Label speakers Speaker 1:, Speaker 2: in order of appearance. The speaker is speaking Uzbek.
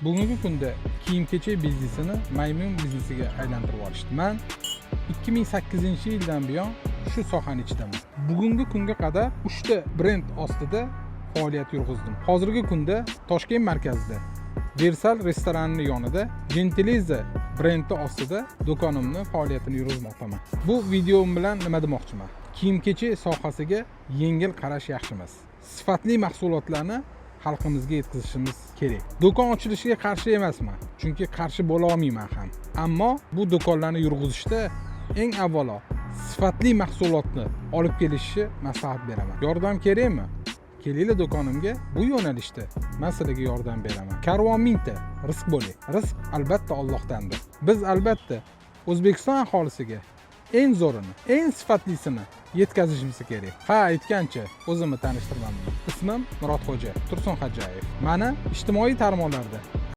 Speaker 1: Bugungi kunda kiyim-kechak biznesini maymun biznesiga aylantirib yuborishdi. Men 2008-yildan buyon shu sohaning ichidaman. Bugungi kunga qadar 3 ta brend ostida faoliyat yurg'izdim. Hozirgi kunda Toshkent markazida Versal restoranining yonida Gentileza brendi ostida do'konimni faoliyatini yurg'izmoqdaman. Bu videom bilan nima demoqchiman? Kiyim-kechak sohasiga yengil qarash yaxshi emas. Sifatli mahsulotlarni xalqimizga yetkazishimiz kerak. Do'kon ochilishiga qarshi emasman, chunki qarshi bo'la olmayman ham. Ammo bu do'konlarni yurg'izishda eng avvalo sifatli mahsulotni olib kelishni maslahat beraman. Yordam kerakmi? Kelinglar do'konimga, bu yo'nalishda men sizlarga yordam beraman. Karvon mingta, rizq bo'ling. Rizq albatta Allohdandir. Biz albatta O'zbekiston aholisiga eng zo'rini, eng sifatlisini yetkazishimiz kerak. Ha, aytgancha o'zimni tanishtiraman. Ismim Murodxo'ja Tursunxo'jayev. Meni ijtimoiy tarmoqlarda